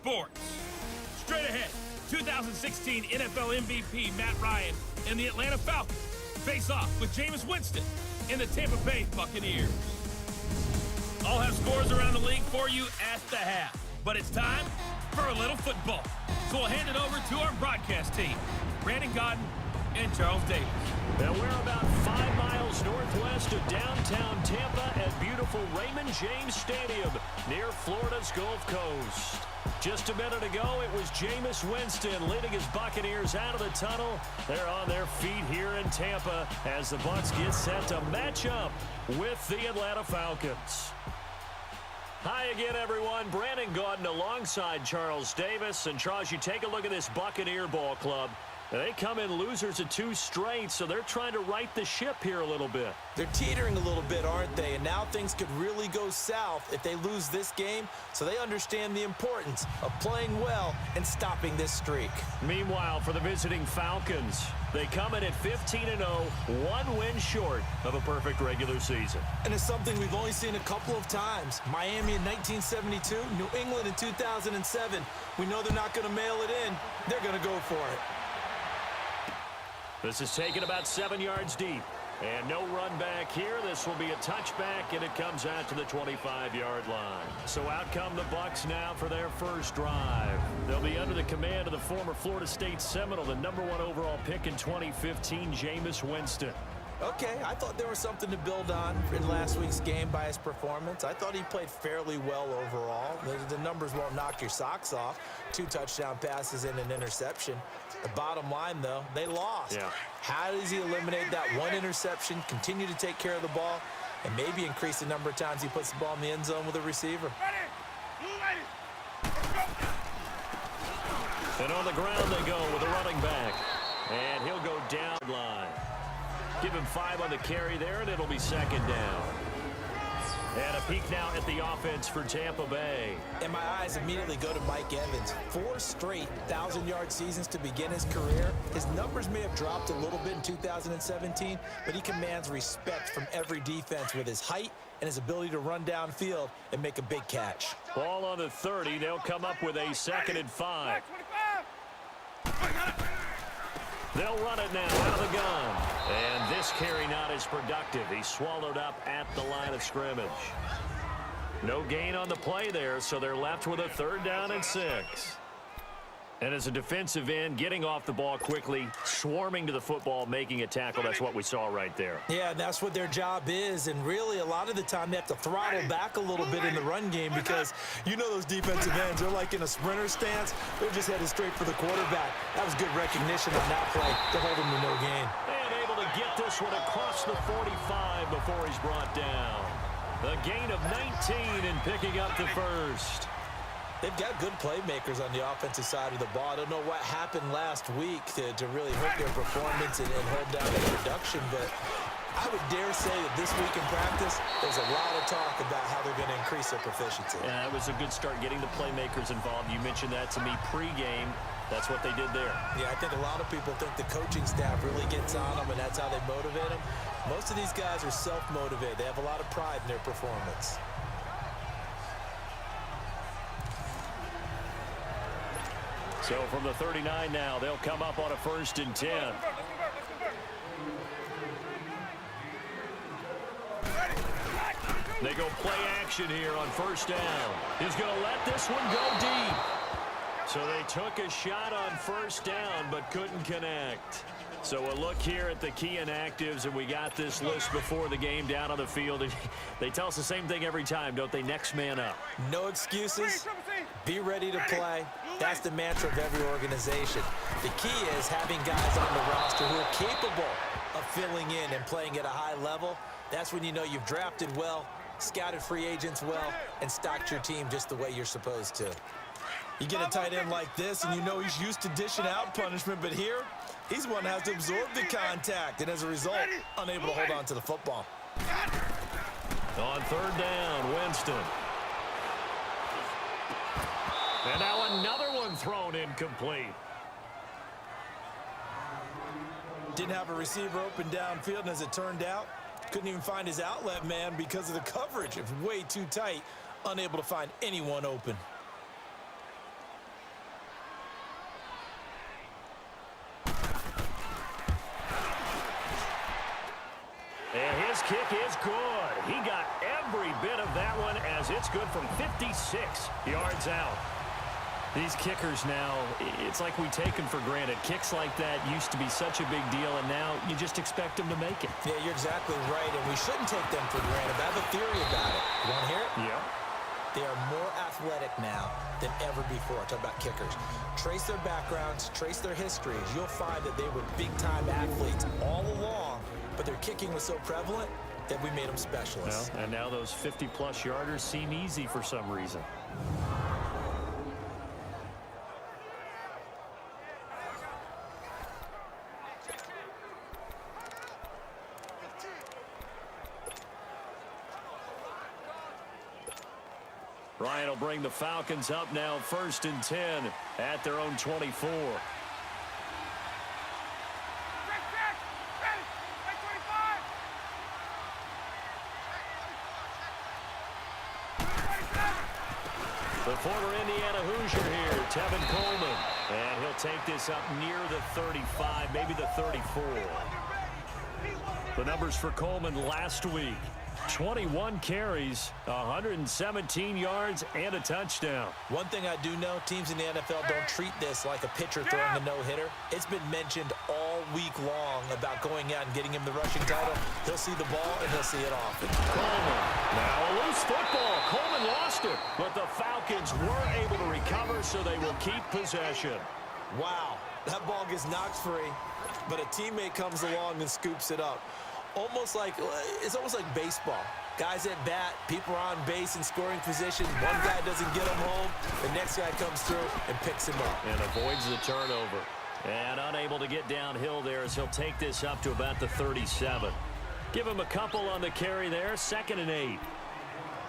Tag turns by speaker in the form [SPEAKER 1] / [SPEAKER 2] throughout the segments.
[SPEAKER 1] sports. Straight ahead, 2016 NFL MVP Matt Ryan and the Atlanta Falcons face off with Jameis Winston and the Tampa Bay Buccaneers. I'll have scores around the league for you at the half, but it's time for a little football. So we'll hand it over to our broadcast team, Brandon Godden and Charles Davis.
[SPEAKER 2] Now we're about 5 miles northwest of downtown Tampa at beautiful Raymond James Stadium near Florida's Gulf Coast. Just a minute ago, it was Jameis Winston leading his Buccaneers out of the tunnel. They're on their feet here in Tampa as the Bucs get set to match up with the Atlanta Falcons. Hi again, everyone. Brandon Gaudin alongside Charles Davis. And Charles, you take a look at this Buccaneer ball club. They come in losers of 2 straight, so they're trying to right the ship here a little bit.
[SPEAKER 3] They're teetering a little bit, aren't they? And now things could really go south if they lose this game, so they understand the importance of playing well and stopping this streak.
[SPEAKER 2] Meanwhile, for the visiting Falcons, they come in at 15-0, 1 win short of a perfect regular season.
[SPEAKER 3] And it's something we've only seen a couple of times. Miami in 1972, New England in 2007. We know they're not going to mail it in. They're going to go for it.
[SPEAKER 2] This is taken about 7 yards deep. And no run back here. This will be a touchback, and it comes out to the 25-yard line. So out come the Bucs now for their first drive. They'll be under the command of the former Florida State Seminole, the #1 overall pick in 2015, Jameis Winston.
[SPEAKER 3] Okay, I thought there was something to build on in last week's game by his performance. I thought he played fairly well overall. The numbers won't knock your socks off. 2 touchdown passes and an interception. The bottom line, though, they lost.
[SPEAKER 2] Yeah.
[SPEAKER 3] How does he eliminate that 1 interception, continue to take care of the ball, and maybe increase the number of times he puts the ball in the end zone with a receiver?
[SPEAKER 2] And on the ground they go with a running back. And he'll go down the line. Give him 5 on the carry there, and it'll be 2nd down. And a peek now at the offense for Tampa Bay.
[SPEAKER 3] And my eyes immediately go to Mike Evans. 4 straight 1,000-yard seasons to begin his career. His numbers may have dropped a little bit in 2017, but he commands respect from every defense with his height and his ability to run downfield and make a big catch.
[SPEAKER 2] Ball on the 30. They'll come up with a 2nd and 5. They'll run it now out of the gun. And this carry not as productive. He's swallowed up at the line of scrimmage. No gain on the play there, so they're left with a 3rd down and 6. And as a defensive end, getting off the ball quickly, swarming to the football, making a tackle, that's what we saw right there.
[SPEAKER 3] Yeah, that's what their job is, and really a lot of the time they have to throttle back a little bit in the run game because you know those defensive ends, they're like in a sprinter stance. They're just headed straight for the quarterback. That was good recognition on that play to hold him to no gain.
[SPEAKER 2] And able to get this one across the 45 before he's brought down. The gain of 19 and picking up the 1st.
[SPEAKER 3] They've got good playmakers on the offensive side of the ball. I don't know what happened last week to really hurt their performance and hold down their production, but I would dare say that this week in practice, there's a lot of talk about how they're going to increase their proficiency.
[SPEAKER 2] Yeah, that was a good start getting the playmakers involved. You mentioned that to me pregame. That's what they did there.
[SPEAKER 3] Yeah, I think a lot of people think the coaching staff really gets on them, and that's how they motivate them. Most of these guys are self-motivated. They have a lot of pride in their performance.
[SPEAKER 2] So from the 39 now, they'll come up on a 1st and 10. They go play action here on 1st down. He's going to let this one go deep. So they took a shot on 1st down but couldn't connect. So a look here at the key inactives, and we got this list before the game down on the field. They tell us the same thing every time, don't they? Next man up.
[SPEAKER 3] No excuses. Be ready to play. That's the mantra of every organization. The key is having guys on the roster who are capable of filling in and playing at a high level. That's when you know you've drafted well, scouted free agents well, and stocked your team just the way you're supposed to. You get a tight end like this, and you know he's used to dishing out punishment, but here, he's one that has to absorb the contact, and as a result, unable to hold on to the football.
[SPEAKER 2] On 3rd down, Winston. And now another one thrown incomplete.
[SPEAKER 3] Didn't have a receiver open downfield, and as it turned out, couldn't even find his outlet man because of the coverage. It was way too tight, unable to find anyone open.
[SPEAKER 2] kick is good. He got every bit of that one as it's good from 56 yards out. These kickers now, it's like we take them for granted. Kicks like that used to be such a big deal, and now you just expect them to make it.
[SPEAKER 3] Yeah, you're exactly right, and we shouldn't take them for granted. I have a theory about it. You want to hear it?
[SPEAKER 2] Yeah.
[SPEAKER 3] They are more athletic now than ever before. Talk about kickers. Trace their backgrounds, trace their histories. You'll find that they were big-time athletes all along, but their kicking was so prevalent that we made them specialists.
[SPEAKER 2] Well, and now those 50-plus yarders seem easy for some reason. Ryan will bring the Falcons up now, 1st and 10 at their own 24. The former Indiana Hoosier here, Tevin Coleman. And he'll take this up near the 35, maybe the 34. The numbers for Coleman last week. 21 carries, 117 yards, and a touchdown.
[SPEAKER 3] One thing I do know, teams in the NFL don't treat this like a pitcher throwing a no-hitter. It's been mentioned all week long about going out and getting him the rushing title. He'll see the ball, and he'll see it often.
[SPEAKER 2] Coleman, now a loose football. Coleman lost it, but the Falcons were able to recover, so they will keep possession.
[SPEAKER 3] Wow, that ball gets knocked free, but a teammate comes along and scoops it up. It's almost like baseball. Guys at bat, people are on base in scoring position. One guy doesn't get him home. The next guy comes through and picks him up.
[SPEAKER 2] And avoids the turnover. And unable to get downhill there as he'll take this up to about the 37. Give him a couple on the carry there. 2nd and 8.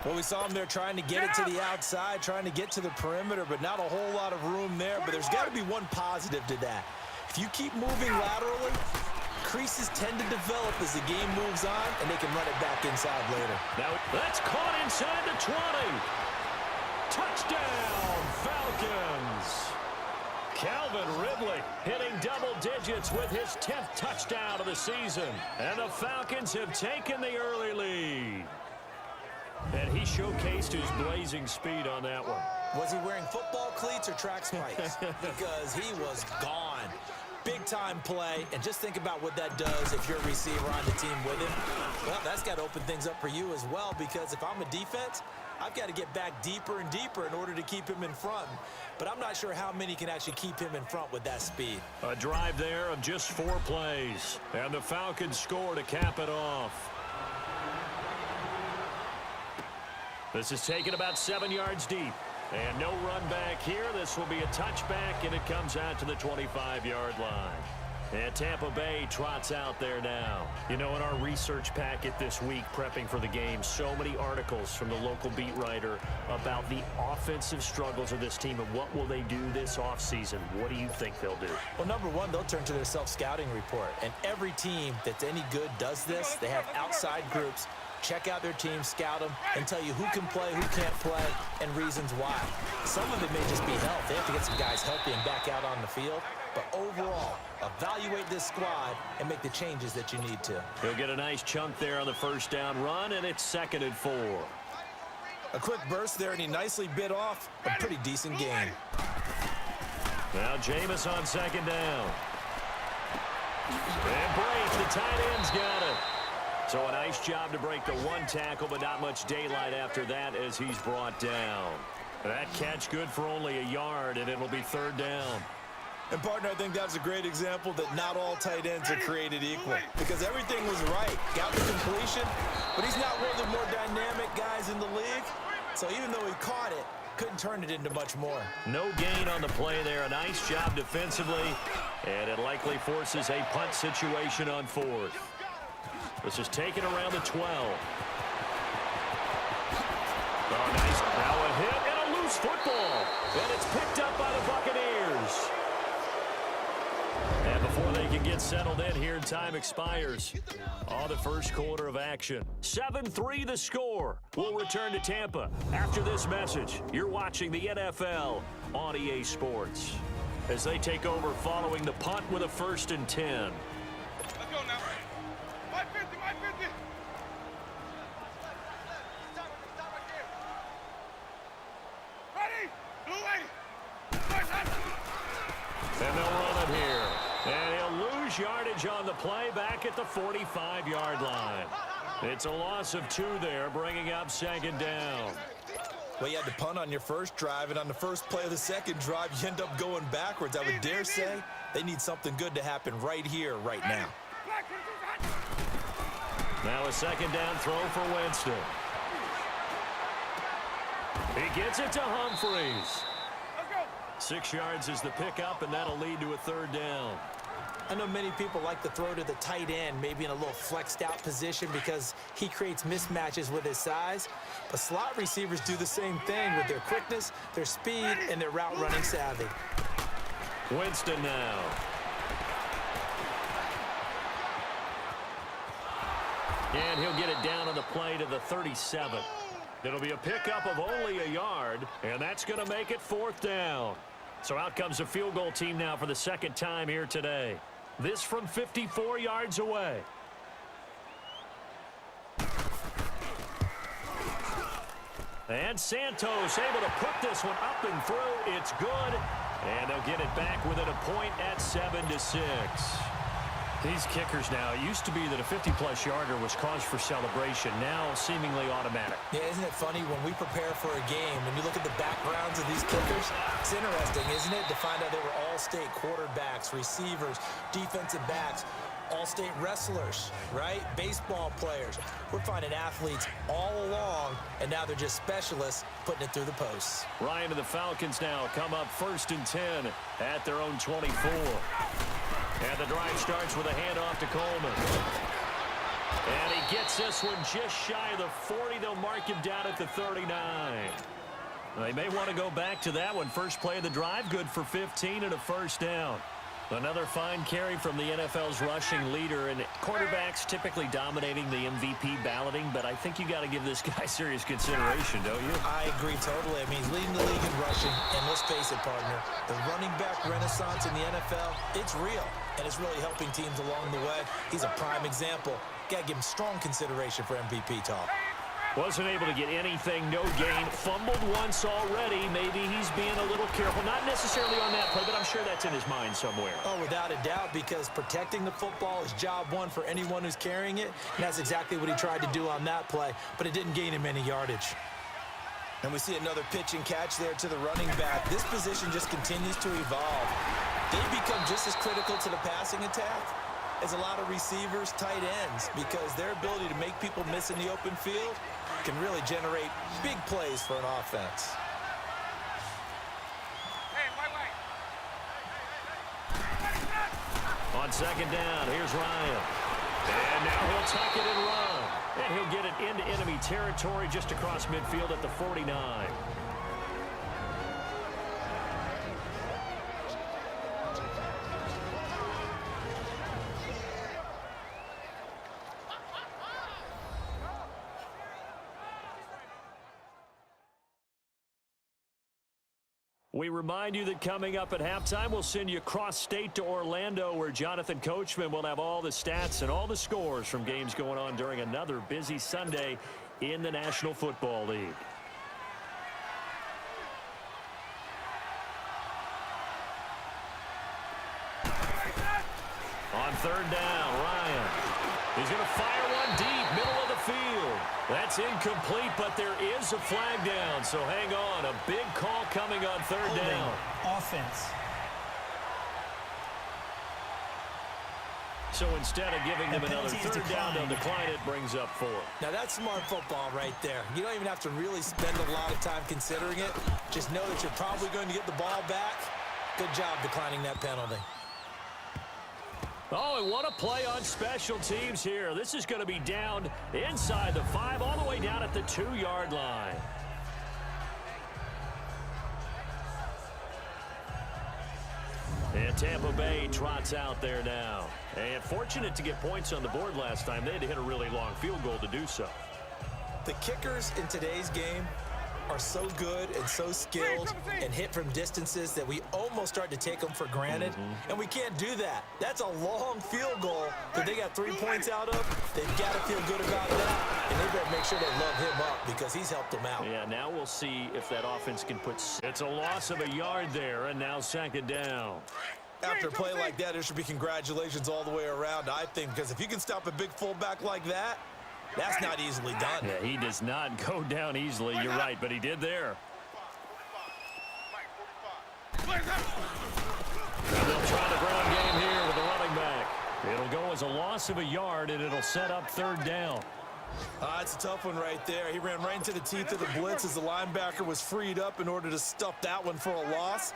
[SPEAKER 3] Well, we saw him there trying to get it to the outside, trying to get to the perimeter, but not a whole lot of room there. But there's got to be one positive to that. If you keep moving laterally, creases tend to develop as the game moves on, and they can run it back inside later.
[SPEAKER 2] Now, that's caught inside the 20. Touchdown, Falcons. Calvin Ridley hitting double digits with his 10th touchdown of the season. And the Falcons have taken the early lead. And he showcased his blazing speed on that one.
[SPEAKER 3] Was he wearing football cleats or track spikes? Because he was gone. Big-time play, and just think about what that does if you're a receiver on the team with him. Well, that's got to open things up for you as well, because if I'm a defense, I've got to get back deeper and deeper in order to keep him in front. But I'm not sure how many can actually keep him in front with that speed.
[SPEAKER 2] A drive there of just 4 plays, and the Falcons score to cap it off. This is taken about 7 yards deep. And no run back here. This will be a touchback, and it comes out to the 25-yard line. And Tampa Bay trots out there now. You know, in our research packet this week, prepping for the game, so many articles from the local beat writer about the offensive struggles of this team and what will they do this offseason. What do you think they'll do?
[SPEAKER 3] Well, number one, they'll turn to their self-scouting report. And every team that's any good does this. They have outside groups. Check out their team, scout them, and tell you who can play, who can't play, and reasons why. Some of it may just be health. They have to get some guys healthy and back out on the field. But overall, evaluate this squad and make the changes that you need to.
[SPEAKER 2] He'll get a nice chunk there on the 1st down run, and it's 2nd and 4.
[SPEAKER 3] A quick burst there, and he nicely bit off a pretty decent gain.
[SPEAKER 2] Now Jameis on 2nd down. And Brace, the tight end's got it. So a nice job to break the 1 tackle, but not much daylight after that as he's brought down. That catch good for only a yard, and it'll be 3rd down.
[SPEAKER 3] And, partner, I think that's a great example that not all tight ends are created equal, because everything was right. Got the completion, but he's not one of the more dynamic guys in the league. So even though he caught it, couldn't turn it into much more.
[SPEAKER 2] No gain on the play there. A nice job defensively, and it likely forces a punt situation on 4th. This is taken around the 12. Oh, nice. Now a hit and a loose football. And it's picked up by the Buccaneers. And before they can get settled in here, time expires. On the 1st quarter of action. 7-3 the score. We'll return to Tampa after this message. You're watching the NFL on EA Sports as they take over following the punt with a 1st and 10.
[SPEAKER 4] Let's go now. 550, 550.
[SPEAKER 2] And they'll run it here. And he'll lose yardage on the play back at the 45-yard line. It's a loss of 2 there, bringing up second down.
[SPEAKER 3] Well, you had to punt on your first drive, and on the first play of the second drive, you end up going backwards. I would dare say they need something good to happen right here, right now.
[SPEAKER 2] Now a second down throw for Winston. He gets it to Humphreys. 6 yards is the pickup, and that'll lead to a third down.
[SPEAKER 3] I know many people like to throw to the tight end, maybe in a little flexed out position because he creates mismatches with his size. But slot receivers do the same thing with their quickness, their speed, and their route running savvy.
[SPEAKER 2] Winston now. And he'll get it down on the play to the 37. It'll be a pickup of only a yard, and that's going to make it 4th down. So out comes a field goal team now for the second time here today. This from 54 yards away. And Santos able to put this one up and through. It's good. And they'll get it back within a point at 7-6. These kickers now, it used to be that a 50-plus yarder was cause for celebration. Now seemingly automatic.
[SPEAKER 3] Yeah, isn't it funny when we prepare for a game, when you look at the backgrounds of these kickers, it's interesting, isn't it, to find out they were all-state quarterbacks, receivers, defensive backs, all-state wrestlers, right? Baseball players. We're finding athletes all along, and now they're just specialists putting it through the posts.
[SPEAKER 2] Ryan and the Falcons now come up 1st and 10 at their own 24. And the drive starts with a handoff to Coleman. And he gets this one just shy of the 40. They'll mark him down at the 39. They may want to go back to that one. First play of the drive, good for 15 and a first down. Another fine carry from the NFL's rushing leader, and quarterbacks typically dominating the MVP balloting, but I think you got to give this guy serious consideration, don't you?
[SPEAKER 3] I agree totally. I mean, he's leading the league in rushing, and let's face it, partner, the running back renaissance in the NFL, it's real, and it's really helping teams along the way. He's a prime example. Got to give him strong consideration for MVP talk.
[SPEAKER 2] Wasn't able to get anything, no gain. Fumbled once already. Maybe he's being a little careful. Not necessarily on that play, but I'm sure that's in his mind somewhere.
[SPEAKER 3] Oh, without a doubt, because protecting the football is job one for anyone who's carrying it. And that's exactly what he tried to do on that play, but it didn't gain him any yardage. And we see another pitch and catch there to the running back. This position just continues to evolve. They've become just as critical to the passing attack as a lot of receivers, tight ends, because their ability to make people miss in the open field can really generate big plays for an offense.
[SPEAKER 2] On second down, here's Ryan. And now he'll tuck it and run. And he'll get it into enemy territory just across midfield at the 49. We remind you that coming up at halftime, we'll send you cross-state to Orlando, where Jonathan Coachman will have all the stats and all the scores from games going on during another busy Sunday in the National Football League. On third down, Ryan. He's going to fire one deep, middle of the field. That's incomplete, but there is a flag down, so hang on. A big call coming on third down.
[SPEAKER 4] Offense.
[SPEAKER 2] So instead of giving them another third down, they'll decline it, brings up 4.
[SPEAKER 3] Now that's smart football right there. You don't even have to really spend a lot of time considering it. Just know that you're probably going to get the ball back. Good job declining that penalty.
[SPEAKER 2] Oh, and what a play on special teams here. This is going to be down inside the 5, all the way down at the 2-yard line. And Tampa Bay trots out there now. And fortunate to get points on the board last time. They had to hit a really long field goal to do so.
[SPEAKER 3] The kickers in today's game are so good and so skilled and hit from distances that we almost start to take them for granted, and we can't do that. That's a long field goal that they got 3 points out of. They've got to feel good about that, and they better make sure they love him up because he's helped them out.
[SPEAKER 2] Yeah, now we'll see if that offense can put... It's a loss of a yard there, and now second down.
[SPEAKER 3] After a play like that, there should be congratulations all the way around, I think, because if you can stop a big fullback like that, that's not easily done.
[SPEAKER 2] Yeah, he does not go down easily. You're right, but he did there. And they'll try the ground game here with the running back. It'll go as a loss of a yard, and it'll set up third down.
[SPEAKER 3] It's a tough one right there. He ran right into the teeth of the blitz as the linebacker was freed up in order to stuff that one for a loss.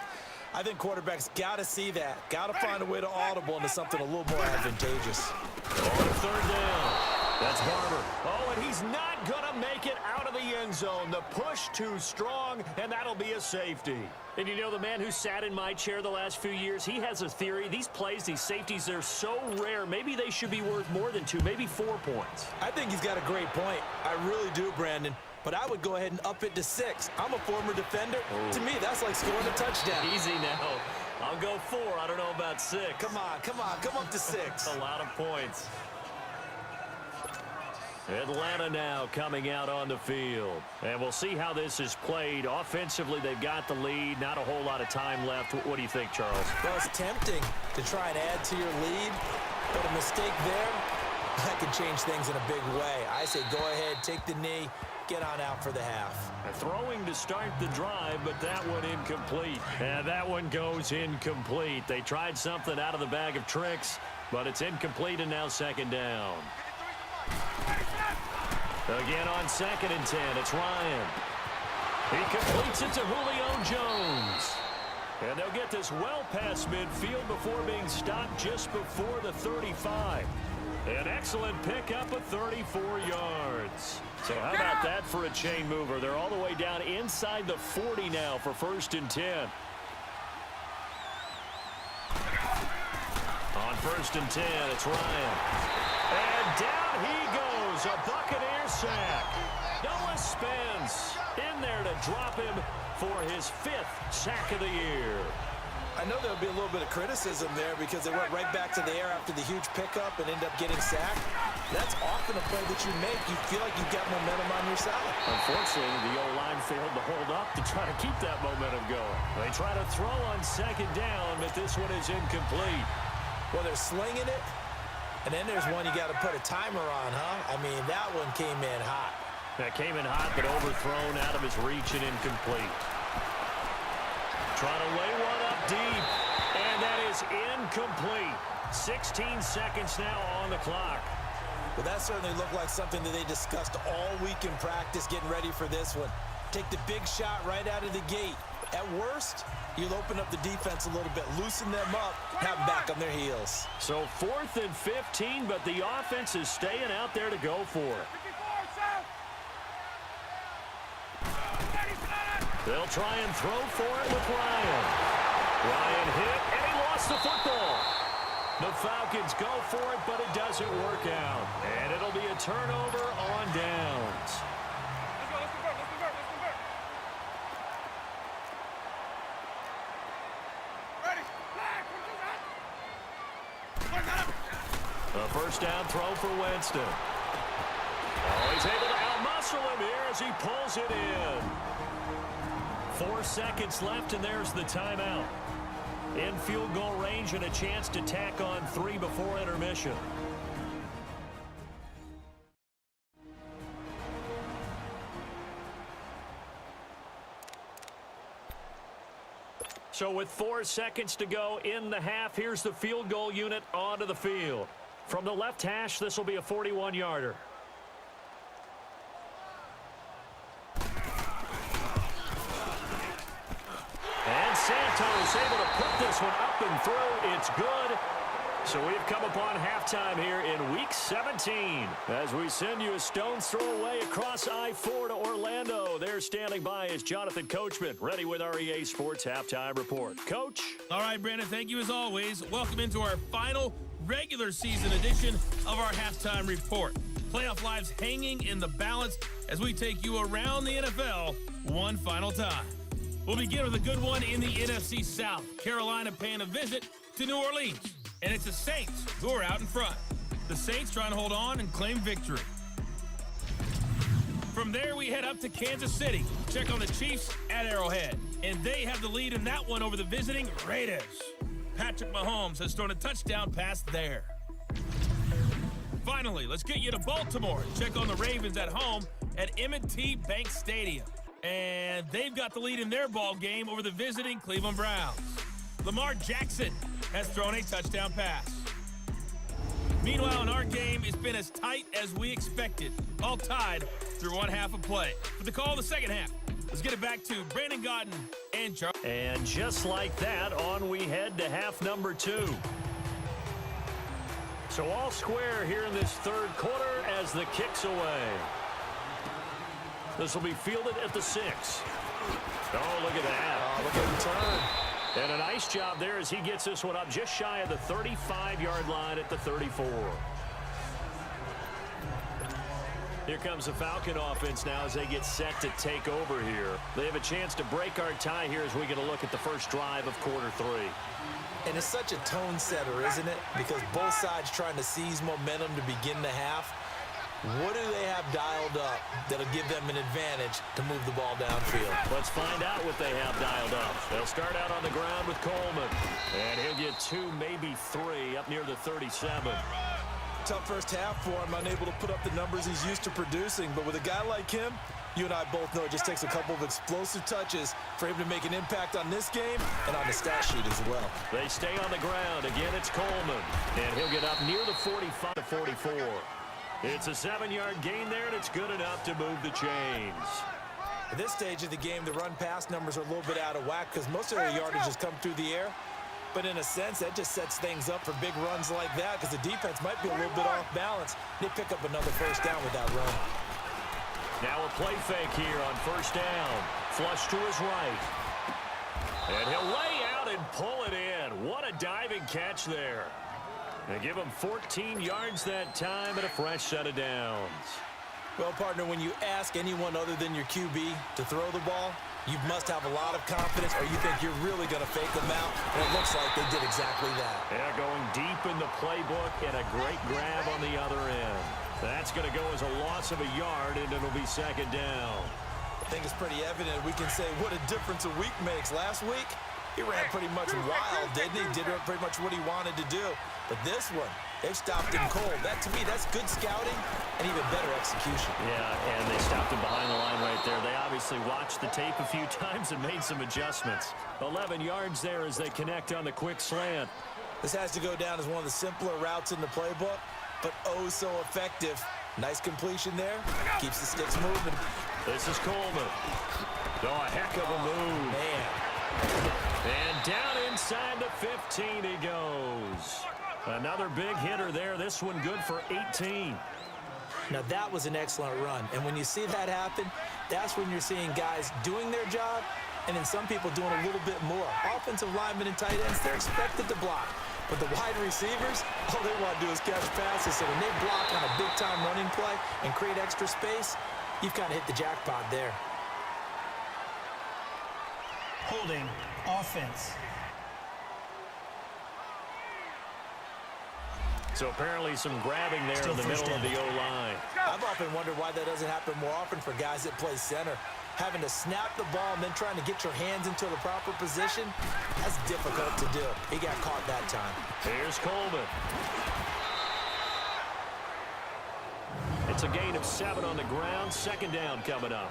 [SPEAKER 3] I think quarterbacks got to see that. Got to find a way to audible into something a little more advantageous.
[SPEAKER 2] On third down. That's Barber. Oh, and he's not going to make it out of the end zone. The push too strong, and that'll be a safety. And you know, the man who sat in my chair the last few years, he has a theory. These plays, these safeties, they're so rare. Maybe they should be worth more than 2, maybe 4 points.
[SPEAKER 3] I think he's got a great point. I really do, Brandon. But I would go ahead and up it to 6. I'm a former defender. Oh. To me, that's like scoring a touchdown.
[SPEAKER 2] Easy now. I'll go 4. I don't know about 6.
[SPEAKER 3] Come on. Come up to 6.
[SPEAKER 2] A lot of points. Atlanta now coming out on the field. And we'll see how this is played. Offensively, they've got the lead. Not a whole lot of time left. What do you think, Charles?
[SPEAKER 3] Well, it's tempting to try and add to your lead. But a mistake there, that could change things in a big way. I say go ahead, take the knee, get on out for the half.
[SPEAKER 2] Throwing to start the drive, but that one incomplete. And that one goes incomplete. They tried something out of the bag of tricks, but it's incomplete, and now second down. Again on 2nd and 10, it's Ryan. He completes it to Julio Jones. And they'll get this well past midfield before being stopped just before the 35. An excellent pickup of 34 yards. So how about that for a chain mover? They're all the way down inside the 40 now for 1st and 10. On 1st and 10, it's Ryan. And down he goes, a Buccaneer sack. Noah Spence in there to drop him for his 5th sack of the year.
[SPEAKER 3] I know there'll be a little bit of criticism there because they went right back to the air after the huge pickup and end up getting sacked. That's often a play that you make. You feel like you've got momentum on your side.
[SPEAKER 2] Unfortunately, the O-line failed to hold up to try to keep that momentum going. They try to throw on 2nd down, but this one is incomplete.
[SPEAKER 3] Well, they're slinging it, and then there's one you got to put a timer on, huh? I mean, that one came in hot.
[SPEAKER 2] That came in hot, but overthrown out of his reach and incomplete. Trying to lay one up deep, and that is incomplete. 16 seconds now on the clock.
[SPEAKER 3] Well, that certainly looked like something that they discussed all week in practice getting ready for this one. Take the big shot right out of the gate. At worst, you'll open up the defense a little bit, loosen them up, have them back on their heels.
[SPEAKER 2] So 4th and 15, but the offense is staying out there to go for it. They'll try and throw for it with Ryan. Ryan hit, and he lost the football. The Falcons go for it, but it doesn't work out. And it'll be a turnover on downs. A 1st down throw for Winston. Oh, he's able to outmuscle him here as he pulls it in. 4 seconds left, and there's the timeout. In field goal range and a chance to tack on 3 before intermission. So with 4 seconds to go in the half, here's the field goal unit onto the field. From the left hash, this will be a 41-yarder. And Santos able to put this one up and through. It's good. So we've come upon halftime here in Week 17 as we send you a stone's throw away across I-4 to Orlando. There standing by is Jonathan Coachman, ready with our EA Sports Halftime Report. Coach?
[SPEAKER 1] All right, Brandon, thank you as always. Welcome into our final regular season edition of our Halftime Report. Playoff lives hanging in the balance as we take you around the NFL one final time. We'll begin with a good one in the NFC South. Carolina paying a visit to New Orleans. And it's the Saints who are out in front. The Saints trying to hold on and claim victory. From there, we head up to Kansas City. Check on the Chiefs at Arrowhead. And they have the lead in that one over the visiting Raiders. Patrick Mahomes has thrown a touchdown pass there. Finally, let's get you to Baltimore. Check on the Ravens at home at M&T Bank Stadium. And they've got the lead in their ball game over the visiting Cleveland Browns. Lamar Jackson has thrown a touchdown pass. Meanwhile, in our game, it's been as tight as we expected, all tied through one half of play. For the call of the second half, let's get it back to Brandon Gaudin and Charles.
[SPEAKER 2] And just like that, on we head to half number 2. So all square here in this third quarter as the kick's away. This will be fielded at the 6. Oh, look at that.
[SPEAKER 3] Oh, look at him turn.
[SPEAKER 2] And a nice job there as he gets this one up just shy of the 35-yard line at the 34. Here comes the Falcon offense now as they get set to take over here. They have a chance to break our tie here as we get a look at the first drive of quarter 3.
[SPEAKER 3] And it's such a tone setter, isn't it? Because both sides trying to seize momentum to begin the half. What do they have dialed up that'll give them an advantage to move the ball downfield?
[SPEAKER 2] Let's find out what they have dialed up. They'll start out on the ground with Coleman. And he'll get 2, maybe 3 up near the 37.
[SPEAKER 3] Tough first half for him, unable to put up the numbers he's used to producing. But with a guy like him, you and I both know it just takes a couple of explosive touches for him to make an impact on this game and on the stat sheet as well.
[SPEAKER 2] They stay on the ground. Again, it's Coleman. And he'll get up near the 45 to 44. It's a 7-yard gain there, and it's good enough to move the chains.
[SPEAKER 3] At this stage of the game, the run-pass numbers are a little bit out of whack because most of their yardage has come through the air. But in a sense, that just sets things up for big runs like that because the defense might be a little bit off balance. They pick up another first down with that run.
[SPEAKER 2] Now a play fake here on first down. Flush to his right. And he'll lay out and pull it in. What a diving catch there. They give him 14 yards that time and a fresh set of downs.
[SPEAKER 3] Well, partner, when you ask anyone other than your QB to throw the ball, you must have a lot of confidence or you think you're really going to fake them out. And it looks like they did exactly that.
[SPEAKER 2] Yeah, going deep in the playbook and a great grab on the other end. That's going to go as a loss of a yard, and it'll be second down.
[SPEAKER 3] I think it's pretty evident we can say what a difference a week makes. Last week, he ran pretty much wild, didn't he? Did pretty much what he wanted to do. But this one, they've stopped him cold. That, to me, that's good scouting and even better execution.
[SPEAKER 2] Yeah, and they stopped him behind the line right there. They obviously watched the tape a few times and made some adjustments. 11 yards there as they connect on the quick slant.
[SPEAKER 3] This has to go down as one of the simpler routes in the playbook, but oh so effective. Nice completion there. Keeps the sticks moving.
[SPEAKER 2] This is Coleman. Oh, a heck of a move.
[SPEAKER 3] Man.
[SPEAKER 2] And down inside the 15 he goes. Another big hitter there. This one good for 18.
[SPEAKER 3] Now, that was an excellent run. And when you see that happen, that's when you're seeing guys doing their job and then some people doing a little bit more. Offensive linemen and tight ends, they're expected to block. But the wide receivers, all they want to do is catch passes. So when they block on a big-time running play and create extra space, you've kind of hit the jackpot there.
[SPEAKER 4] Holding offense.
[SPEAKER 2] So apparently some grabbing there in the middle of the O-line.
[SPEAKER 3] I've often wondered why that doesn't happen more often for guys that play center. Having to snap the ball and then trying to get your hands into the proper position, that's difficult to do. He got caught that time.
[SPEAKER 2] Here's Coleman. It's a gain of 7 on the ground. Second down coming up.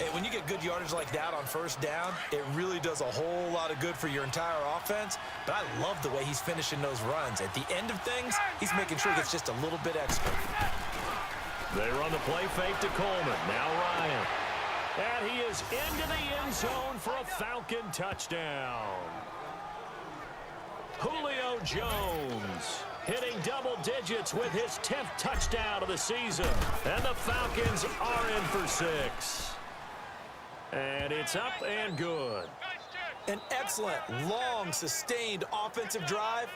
[SPEAKER 3] Hey, when you get good yardage like that on first down, it really does a whole lot of good for your entire offense. But I love the way he's finishing those runs. At the end of things, he's making sure he gets just a little bit extra.
[SPEAKER 2] They run the play fake to Coleman. Now Ryan. And he is into the end zone for a Falcon touchdown. Julio Jones hitting double digits with his 10th touchdown of the season. And the Falcons are in for 6. And it's up and good.
[SPEAKER 3] An excellent, long, sustained offensive drive.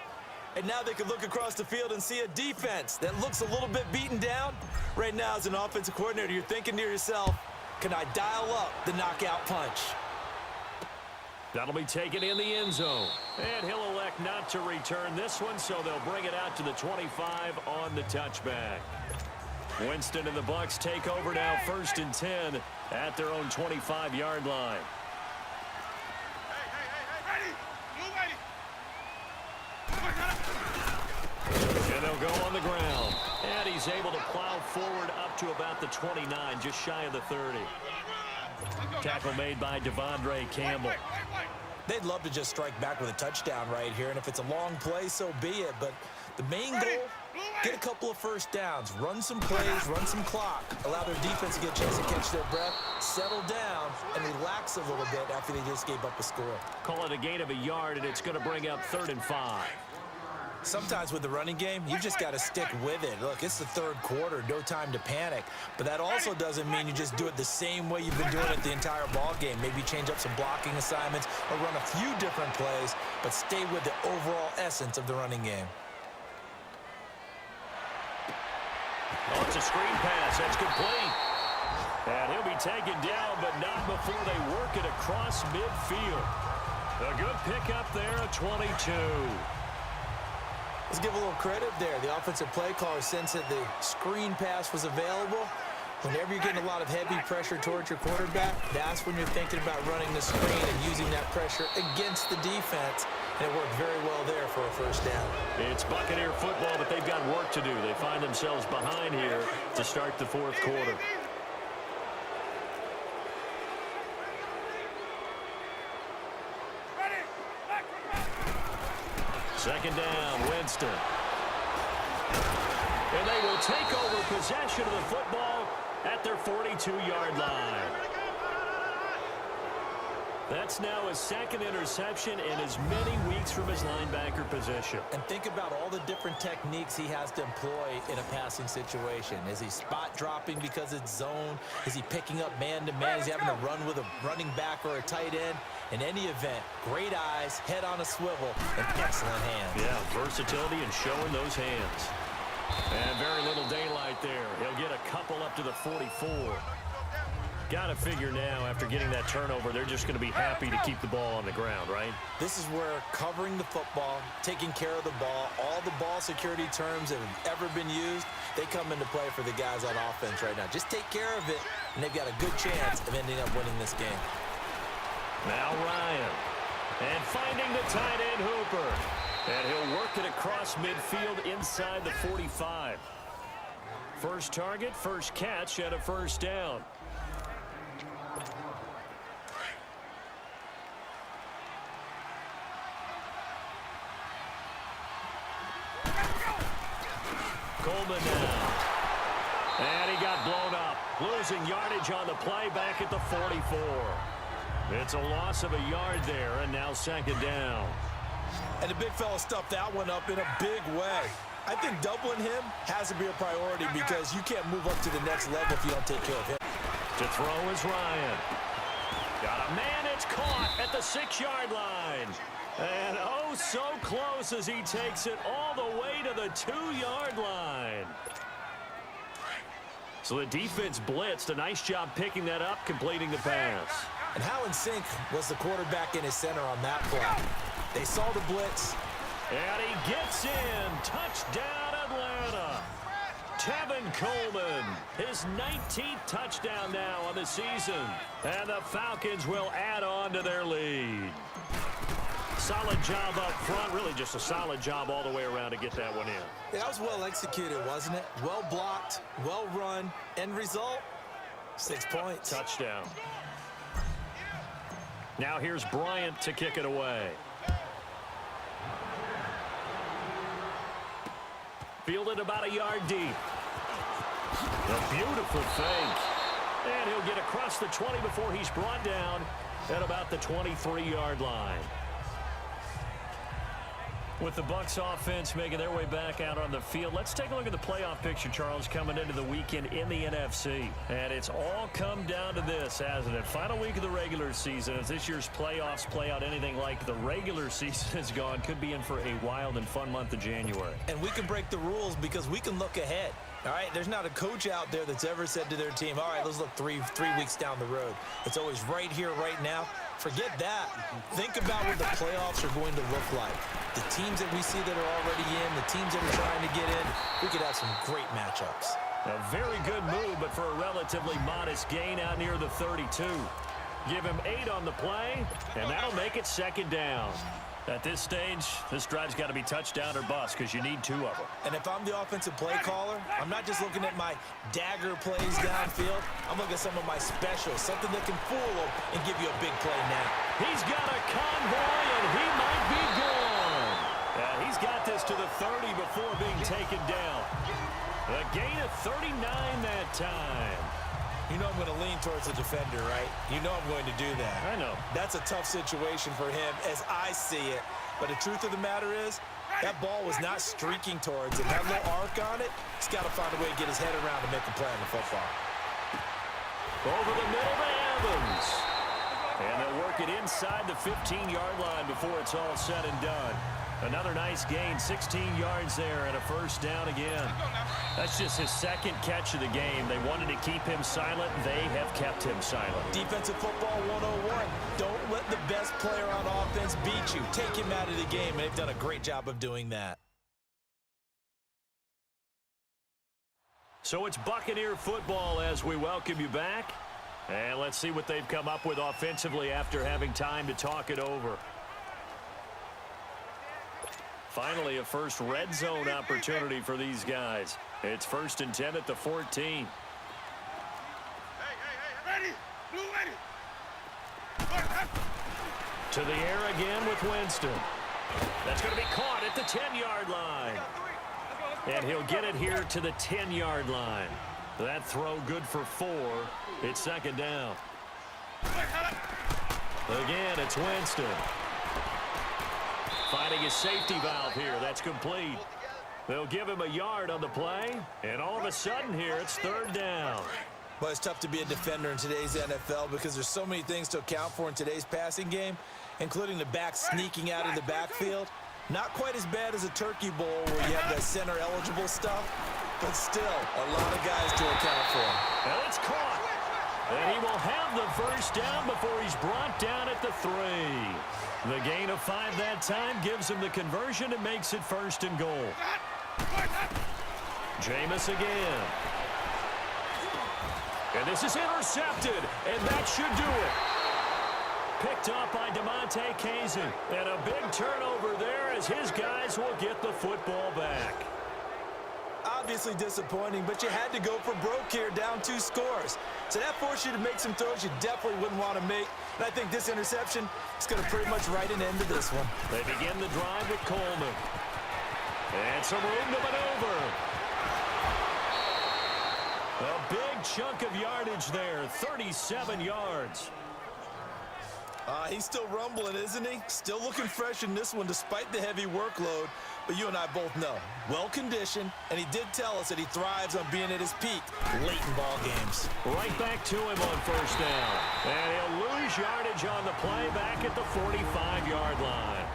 [SPEAKER 3] And now they can look across the field and see a defense that looks a little bit beaten down. Right now, as an offensive coordinator, you're thinking to yourself, can I dial up the knockout punch?
[SPEAKER 2] That'll be taken in the end zone. And he'll elect not to return this one, so they'll bring it out to the 25 on the touchback. Winston and the Bucs take over now, 1st and 10 at their own 25-yard line. And they'll go on the ground. And he's able to plow forward up to about the 29, just shy of the 30. Tackle made by Devondre Campbell.
[SPEAKER 3] They'd love to just strike back with a touchdown right here, and if it's a long play, so be it. But the main goal, get a couple of first downs, run some plays, run some clock, allow their defense to get a chance to catch their breath, settle down, and relax a little bit after they just gave up a score.
[SPEAKER 2] Call it a gain of a yard, and it's going to bring up 3rd and 5.
[SPEAKER 3] Sometimes with the running game, you just got to stick with it. Look, it's the 3rd quarter, no time to panic. But that also doesn't mean you just do it the same way you've been doing it the entire ball game. Maybe change up some blocking assignments or run a few different plays, but stay with the overall essence of the running game.
[SPEAKER 2] Oh, it's a screen pass. That's complete. And he'll be taken down, but not before they work it across midfield. A good pickup there at 22.
[SPEAKER 3] Let's give a little credit there. The offensive play caller sensed that the screen pass was available. Whenever you're getting a lot of heavy pressure towards your quarterback, that's when you're thinking about running the screen and using that pressure against the defense. And it worked very well there for a first down.
[SPEAKER 2] It's Buccaneer football, but they've got work to do. They find themselves behind here to start the 4th quarter. Second down, Winston. And they will take over possession of the football at their 42-yard line. That's now his 2nd interception in as many weeks from his linebacker position.
[SPEAKER 3] And think about all the different techniques he has to employ in a passing situation. Is he spot dropping because it's zone? Is he picking up man-to-man? Is he having to run with a running back or a tight end? In any event, great eyes, head on a swivel, and excellent hands.
[SPEAKER 2] Yeah, versatility and showing those hands. And very little daylight there. He'll get a couple up to the 44. Got to figure now, after getting that turnover, they're just going to be happy to keep the ball on the ground, right?
[SPEAKER 3] This is where covering the football, taking care of the ball, all the ball security terms that have ever been used, they come into play for the guys on offense right now. Just take care of it, and they've got a good chance of ending up winning this game.
[SPEAKER 2] Now Ryan. And finding the tight end Hooper. And he'll work it across midfield inside the 45. First target, first catch, and a first down. Coleman now. And he got blown up. Losing yardage on the play back at the 44. It's a loss of a yard there, and now 2nd down.
[SPEAKER 3] And the big fella stuffed that one up in a big way. I think doubling him has to be a priority because you can't move up to the next level if you don't take care of him.
[SPEAKER 2] To throw is Ryan. Got a man, it's caught at the 6-yard line. And oh, so close as he takes it all the way to the 2-yard line. So the defense blitzed. A nice job picking that up, completing the pass.
[SPEAKER 3] And how in sync was the quarterback in his center on that play? They saw the blitz.
[SPEAKER 2] And he gets in. Touchdown, Atlanta. Tevin Coleman, his 19th touchdown now on the season. And the Falcons will add on to their lead. Solid job up front. Really just a solid job all the way around to get that one in.
[SPEAKER 3] Yeah, that was well executed, wasn't it? Well blocked, well run. End result, 6 points.
[SPEAKER 2] Touchdown. Now here's Bryant to kick it away. Fielded about a yard deep. A beautiful fake. And he'll get across the 20 before he's brought down at about the 23-yard line. With the Bucs offense making their way back out on the field, let's take a look at the playoff picture, Charles, coming into the weekend in the NFC. And it's all come down to this, hasn't it? Final week of the regular season. As this year's playoffs play out anything like the regular season has gone, could be in for a wild and fun month of January.
[SPEAKER 3] And we can break the rules because we can look ahead. All right, there's not a coach out there that's ever said to their team, all right, let's look three weeks down the road. It's always right here, right now. Forget that. Think about what the playoffs are going to look like. The teams that we see that are already in, the teams that are trying to get in, we could have some great matchups.
[SPEAKER 2] A very good move, but for a relatively modest gain out near the 32. Give him 8 on the play, and that'll make it second down. At this stage, this drive's got to be touchdown or bust because you need 2 of them.
[SPEAKER 3] And if I'm the offensive play caller, I'm not just looking at my dagger plays downfield. I'm looking at some of my specials, something that can fool them and give you a big play now.
[SPEAKER 2] He's got a convoy, and he might be gone. He's got this to the 30 before being taken down. A gain of 39 that time.
[SPEAKER 3] You know I'm going to lean towards the defender, right? You know I'm going to do that.
[SPEAKER 2] I know.
[SPEAKER 3] That's a tough situation for him as I see it. But the truth of the matter is, that ball was not streaking towards him. That little arc on it, he's got to find a way to get his head around to make a play on the football.
[SPEAKER 2] Over the middle to Evans. And they'll work it inside the 15-yard line before it's all said and done. Another nice gain, 16 yards there, and a first down again. That's just his second catch of the game. They wanted to keep him silent. They have kept him silent.
[SPEAKER 3] Defensive football 101. Don't let the best player on offense beat you. Take him out of the game, and they've done a great job of doing that.
[SPEAKER 2] So it's Buccaneer football as we welcome you back. And let's see what they've come up with offensively after having time to talk it over. Finally, a first red zone opportunity for these guys. It's 1st and 10 at the 14.
[SPEAKER 1] Ready? Blue ready.
[SPEAKER 2] To the air again with Winston. That's going to be caught at the 10-yard line. And he'll get it here to the 10-yard line. That throw good for 4. It's second down. Again, it's Winston. Finding his safety valve here. That's complete. They'll give him a yard on the play. And all of a sudden here, it's 3rd down.
[SPEAKER 3] Well, it's tough to be a defender in today's NFL because there's so many things to account for in today's passing game, including the back sneaking out of the backfield. Not quite as bad as a turkey bowl where you have that center-eligible stuff, but still a lot of guys to account for.
[SPEAKER 2] And it's caught. And he will have the first down before he's brought down at the 3. The gain of 5 that time gives him the conversion and makes it 1st and goal. Jameis again. And this is intercepted, and that should do it. Picked up by DeMonte Kazin. And a big turnover there as his guys will get the football back.
[SPEAKER 3] Obviously disappointing, but you had to go for broke here, down 2 scores. So that forced you to make some throws you definitely wouldn't want to make. And I think this interception is going to pretty much write an end to this one.
[SPEAKER 2] They begin the drive with Coleman. And some room to maneuver. A big chunk of yardage there, 37 yards.
[SPEAKER 3] He's still rumbling, isn't he? Still looking fresh in this one despite the heavy workload. But you and I both know, well-conditioned, and he did tell us that he thrives on being at his peak late in ball games.
[SPEAKER 2] Right back to him on first down. And he'll lose yardage on the play back at the 45-yard line.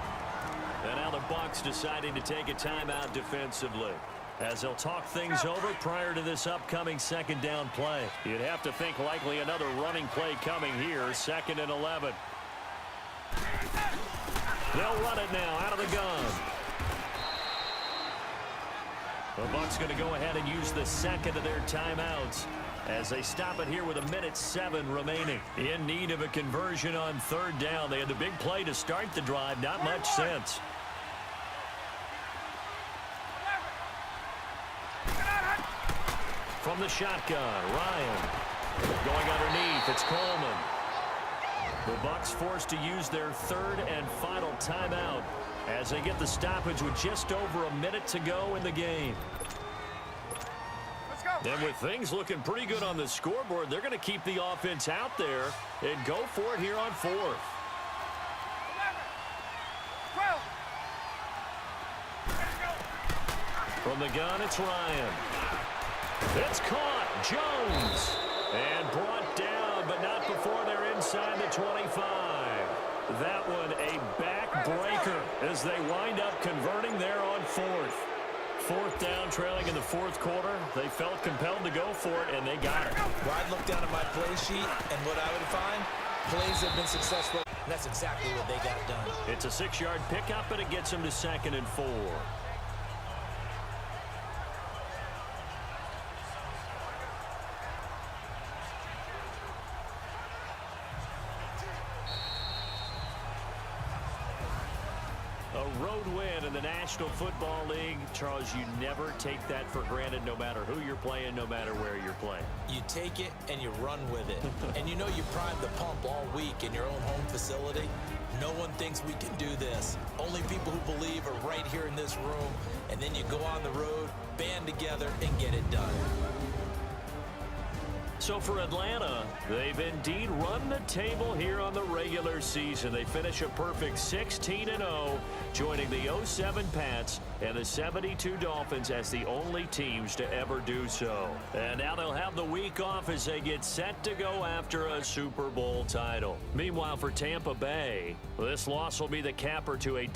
[SPEAKER 2] And now the Bucs deciding to take a timeout defensively, as they'll talk things over prior to this upcoming second down play. You'd have to think likely another running play coming here, 2nd and 11. They'll run it now out of the gun. The Bucs going to go ahead and use the second of their timeouts as they stop it here with 1:07 remaining. In need of a conversion on 3rd down. They had the big play to start the drive. Not much sense. From the shotgun, Ryan. Going underneath, it's Coleman. The Bucs forced to use their 3rd and final timeout as they get the stoppage with just over a minute to go in the game. And with things looking pretty good on the scoreboard, they're going to keep the offense out there and go for it here on 4th. From the gun, it's Ryan. It's caught. Jones. And brought down, but not before they're inside the 25. That one a backbreaker as they wind up converting there on fourth. Fourth down, trailing in the fourth quarter. They felt compelled to go for it, and they got it.
[SPEAKER 3] Well, I'd look down at my play sheet, and what I would find, plays have been successful. And that's exactly what they got done.
[SPEAKER 2] It's a 6-yard pickup, and it gets them to 2nd and 4. A road win in the National Football League. Charles, you never take that for granted no matter who you're playing, no matter where you're playing.
[SPEAKER 3] You take it and you run with it. And you know you primed the pump all week in your own home facility. No one thinks we can do this. Only people who believe are right here in this room. And then you go on the road, band together, and get it done.
[SPEAKER 2] So for Atlanta, they've indeed run the table here on the regular season. They finish a perfect 16-0, joining the 07 Pats and the 72 Dolphins as the only teams to ever do so. And now they'll have the week off as they get set to go after a Super Bowl title. Meanwhile, for Tampa Bay, this loss will be the capper to a